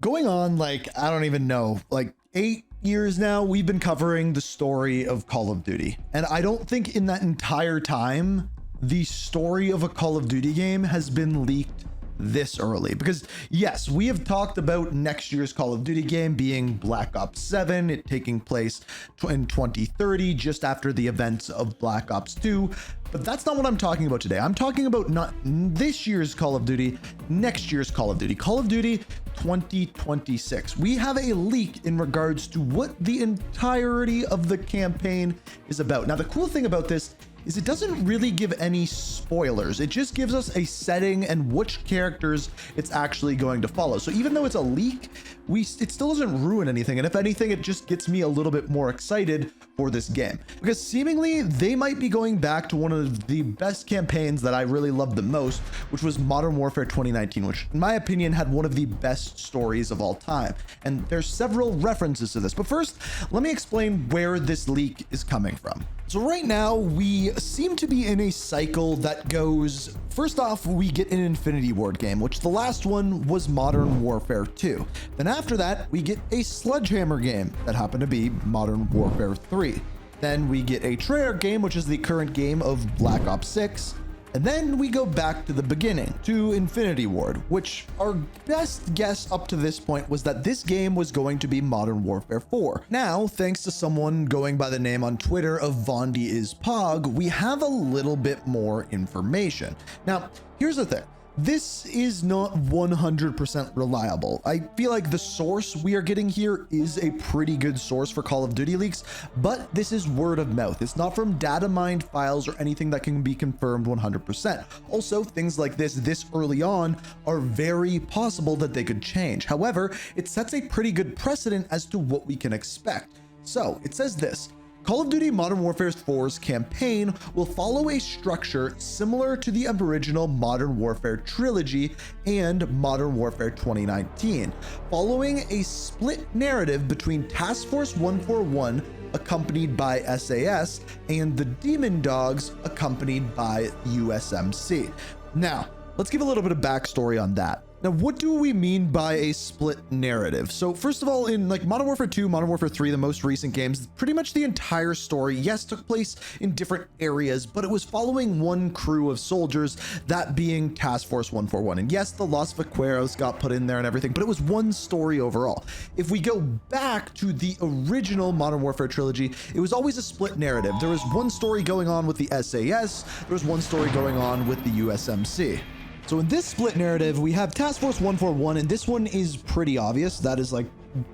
going on, like, I don't even know, like 8 years now, we've been covering the story of Call of Duty. And I don't think in that entire time, the story of a Call of Duty game has been leaked this early. Because yes, we have talked about next year's Call of Duty game being Black Ops 7, it taking place in 2030, just after the events of Black Ops 2. But that's not what I'm talking about today. I'm talking about not this year's Call of Duty, next year's Call of Duty, Call of Duty 2026. We have a leak in regards to what the entirety of the campaign is about. Now, the cool thing about this is it doesn't really give any spoilers. It just gives us a setting and which characters it's actually going to follow. So even though it's a leak, it still doesn't ruin anything. And if anything, it just gets me a little bit more excited for this game, because seemingly they might be going back to one of the best campaigns that I really loved the most, which was Modern Warfare 2019, which in my opinion had one of the best stories of all time. And there's several references to this, but first let me explain where this leak is coming from. So right now we seem to be in a cycle that goes, first off, we get an Infinity Ward game, which the last one was Modern Warfare 2. Then after that, we get a Sledgehammer game that happened to be Modern Warfare 3. Then we get a Treyarch game, which is the current game of Black Ops 6. And then we go back to the beginning, to Infinity Ward, which our best guess up to this point was that this game was going to be Modern Warfare 4. Now, thanks to someone going by the name on Twitter of Vondi is Pog, we have a little bit more information. Now, here's the thing. This is not 100% reliable. I feel like the source we are getting here is a pretty good source for Call of Duty leaks, but this is word of mouth. It's not from data mined files or anything that can be confirmed 100%. Also, things like this early on are very possible that they could change. However, it sets a pretty good precedent as to what we can expect. So it says this: Call of Duty Modern Warfare 4's campaign will follow a structure similar to the original Modern Warfare trilogy and Modern Warfare 2019, following a split narrative between Task Force 141, accompanied by SAS, and the Demon Dogs, accompanied by USMC. Now, let's give a little bit of backstory on that. Now, what do we mean by a split narrative? So first of all, in like Modern Warfare 2, Modern Warfare 3, the most recent games, pretty much the entire story, yes, took place in different areas, but it was following one crew of soldiers, that being Task Force 141. And yes, the Los Vaqueros got put in there and everything, but it was one story overall. If we go back to the original Modern Warfare trilogy, it was always a split narrative. There was one story going on with the SAS, there was one story going on with the USMC. So in this split narrative, we have Task Force 141, and this one is pretty obvious. That is like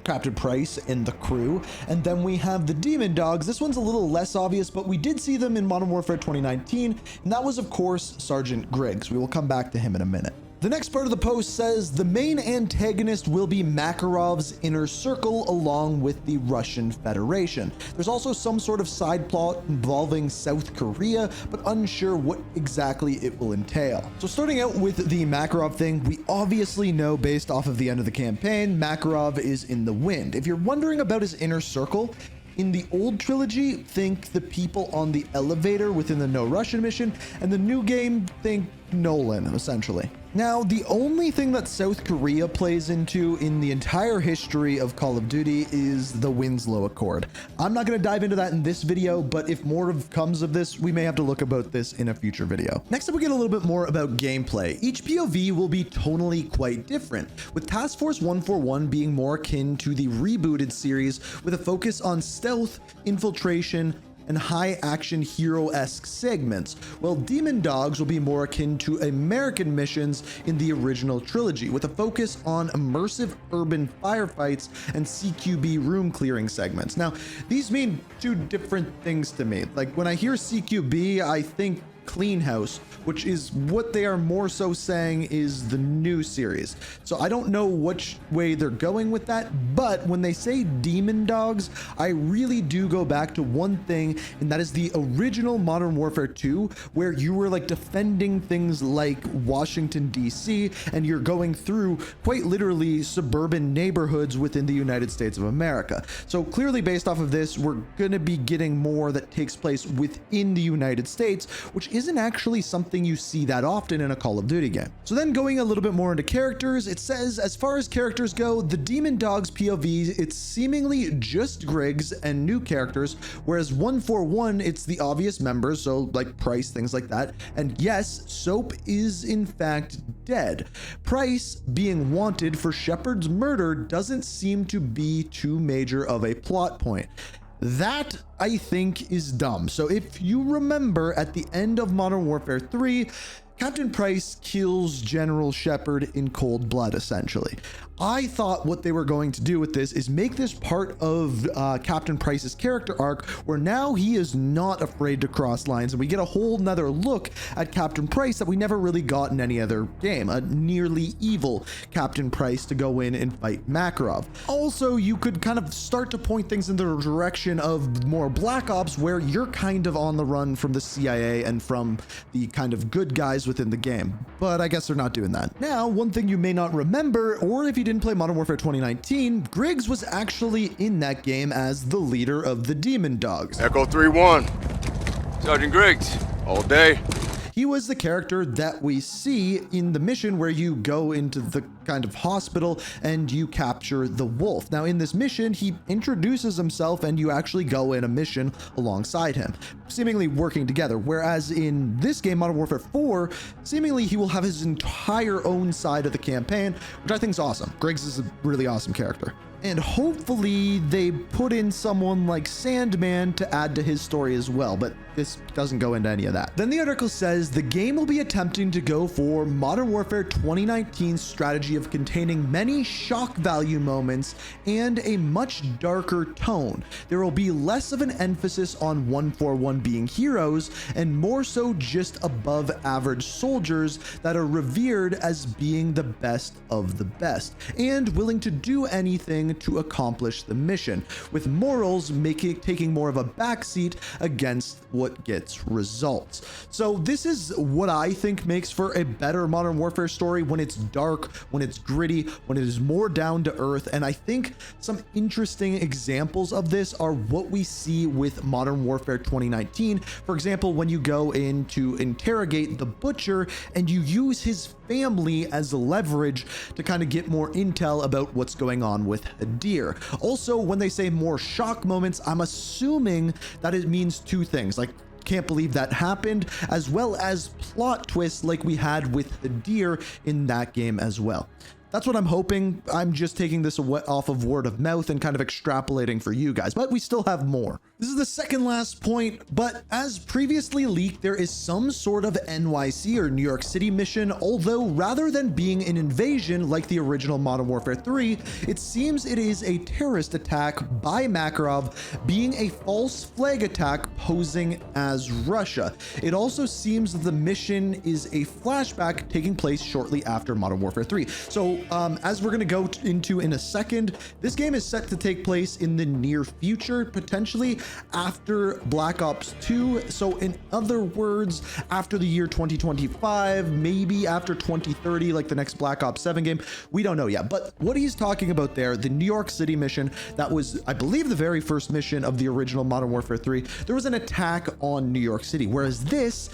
Captain Price and the crew. And then we have the Demon Dogs. This one's a little less obvious, but we did see them in Modern Warfare 2019, and that was, of course, Sergeant Griggs. We will come back to him in a minute. The next part of the post says the main antagonist will be Makarov's inner circle along with the Russian Federation. There's also some sort of side plot involving South Korea, but unsure what exactly it will entail. So starting out with the Makarov thing, we obviously know based off of the end of the campaign, Makarov is in the wind. If you're wondering about his inner circle, in the old trilogy, think the people on the elevator within the No Russian mission, and the new game, think Nolan, essentially. Now, the only thing that South Korea plays into in the entire history of Call of Duty is the Winslow Accord. I'm not going to dive into that in this video, but if more comes of this, we may have to look about this in a future video. Next up, we get a little bit more about gameplay. Each POV will be tonally quite different, with Task Force 141 being more akin to the rebooted series with a focus on stealth, infiltration, and high-action hero-esque segments, while Demon Dogs will be more akin to American missions in the original trilogy, with a focus on immersive urban firefights and CQB room clearing segments. Now, these mean two different things to me. Like, when I hear CQB, I think Clean House, which is what they are more so saying is the new series. So I don't know which way they're going with that, but when they say Demon Dogs, I really do go back to one thing, and that is the original Modern Warfare 2, where you were like defending things like Washington, DC, and you're going through quite literally suburban neighborhoods within the United States of America. So clearly based off of this, we're going to be getting more that takes place within the United States, which isn't actually something you see that often in a Call of Duty game. So then going a little bit more into characters, it says, as far as characters go, the Demon Dog's POV, it's seemingly just Griggs and new characters, whereas 141, it's the obvious members, so like Price, things like that. And yes, Soap is in fact dead. Price being wanted for Shepard's murder doesn't seem to be too major of a plot point. That, I think, is dumb. So if you remember at the end of Modern Warfare 3, Captain Price kills General Shepard in cold blood, essentially. I thought what they were going to do with this is make this part of Captain Price's character arc, where now he is not afraid to cross lines, and we get a whole nother look at Captain Price that we never really got in any other game, a nearly evil Captain Price to go in and fight Makarov. Also, you could kind of start to point things in the direction of more Black Ops, where you're kind of on the run from the CIA and from the kind of good guys within the game, but I guess they're not doing that. Now, one thing you may not remember, or if you didn't play Modern Warfare 2019, Griggs was actually in that game as the leader of the Demon Dogs. Echo 3-1. Sergeant Griggs. All day. He was the character that we see in the mission where you go into the kind of hospital and you capture the wolf. Now in this mission, he introduces himself and you actually go in a mission alongside him, seemingly working together. Whereas in this game, Modern Warfare 4, seemingly he will have his entire own side of the campaign, which I think is awesome. Griggs is a really awesome character. And hopefully they put in someone like Sandman to add to his story as well, but this doesn't go into any of that. Then the article says the game will be attempting to go for Modern Warfare 2019's strategy of containing many shock value moments and a much darker tone. There will be less of an emphasis on 141 being heroes and more so just above average soldiers that are revered as being the best of the best and willing to do anything to accomplish the mission, with morals taking more of a backseat against what gets results. So this is what I think makes for a better Modern Warfare story, when it's dark, when it's gritty, when it is more down to earth. And I think some interesting examples of this are what we see with Modern Warfare 2019. For example, when you go in to interrogate the Butcher and you use his family as leverage to kind of get more intel about what's going on with Hadir. Also, when they say more shock moments, I'm assuming that it means two things, like can't believe that happened, as well as plot twists like we had with Hadir in that game as well. That's what I'm hoping. I'm just taking this off of word of mouth and kind of extrapolating for you guys, but we still have more. This is the second last point, but as previously leaked, there is some sort of NYC or New York City mission, although rather than being an invasion like the original Modern Warfare 3, it seems it is a terrorist attack by Makarov, being a false flag attack posing as Russia. It also seems that the mission is a flashback taking place shortly after Modern Warfare 3. So as we're going to go into in a second, this game is set to take place in the near future, potentially after Black Ops 2. So in other words, after the year 2025, maybe after 2030, like the next Black Ops 7 game. We don't know yet. But what he's talking about there, the New York City mission, that was, I believe, the very first mission of the original Modern Warfare 3. There was an attack on New York City, whereas this,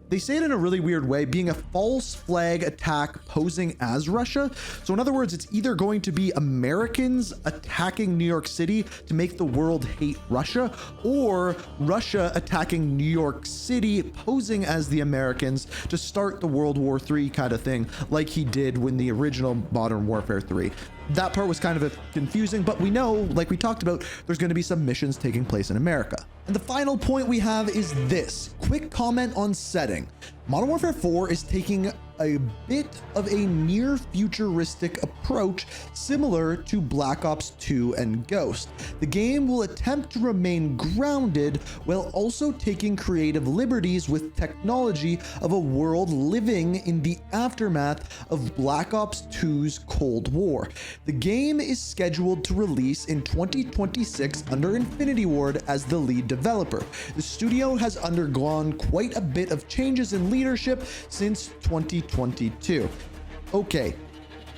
they say it in a really weird way, being a false flag attack posing as Russia. So in other words, it's either going to be Americans attacking New York City to make the world hate Russia, or Russia attacking New York City posing as the Americans to start the World War III kind of thing, like he did when the original Modern Warfare 3. That part was kind of confusing, but we know, like we talked about, there's going to be some missions taking place in America. And the final point we have is this. Quick comment on setting. Modern Warfare 4 is taking a bit of a near futuristic approach similar to Black Ops 2 and Ghost. The game will attempt to remain grounded while also taking creative liberties with technology of a world living in the aftermath of Black Ops 2's Cold War. The game is scheduled to release in 2026 under Infinity Ward as the lead developer. The studio has undergone quite a bit of changes in leadership since 2022. Okay,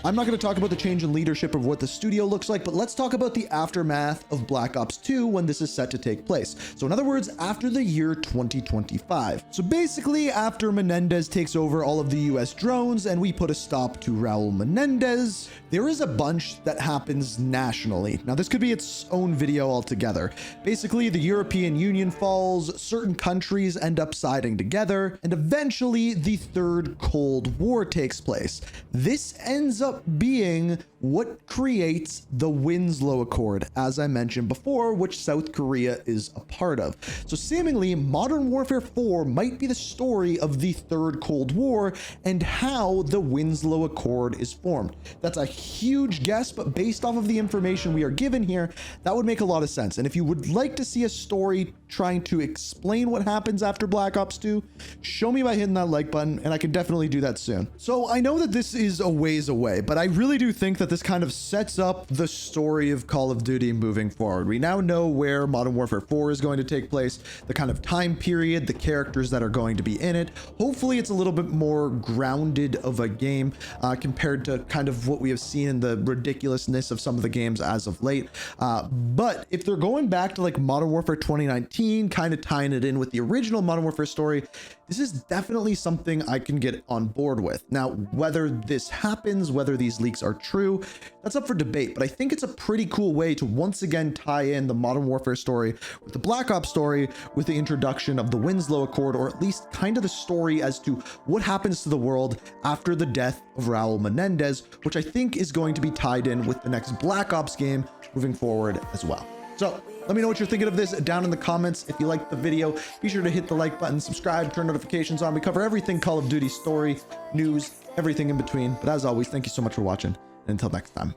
I'm not going to talk about the change in leadership of what the studio looks like, but let's talk about the aftermath of Black Ops 2 when this is set to take place. So in other words, after the year 2025. So basically, after Menendez takes over all of the US drones and we put a stop to Raul Menendez, there is a bunch that happens nationally. Now, this could be its own video altogether. Basically, the European Union falls, certain countries end up siding together, and eventually the Third Cold War takes place. This ends up being what creates the Winslow Accord, as I mentioned before, which South Korea is a part of. So seemingly, Modern Warfare 4 might be the story of the Third Cold War and how the Winslow Accord is formed. That's a huge guess, but based off of the information we are given here, that would make a lot of sense. And if you would like to see a story trying to explain what happens after Black Ops 2, show me by hitting that like button, and I can definitely do that soon. So I know that this is a ways away, but I really do think that this kind of sets up the story of Call of Duty moving forward. We now know where Modern Warfare 4 is going to take place, the kind of time period, the characters that are going to be in it. Hopefully it's a little bit more grounded of a game compared to kind of what we have seen in the ridiculousness of some of the games as of late. But if they're going back to like Modern Warfare 2019, kind of tying it in with the original Modern Warfare story, this is definitely something I can get on board with. Now, whether this happens, whether these leaks are true, that's up for debate, but I think it's a pretty cool way to once again tie in the Modern Warfare story with the Black Ops story with the introduction of the Winslow Accord, or at least kind of the story as to what happens to the world after the death of Raul Menendez, which I think is going to be tied in with the next Black Ops game moving forward as well. So let me know what you're thinking of this down in the comments. If you liked the video, be sure to hit the like button, subscribe, turn notifications on. We cover everything Call of Duty story, news, everything in between. But as always, thank you so much for watching. And until next time.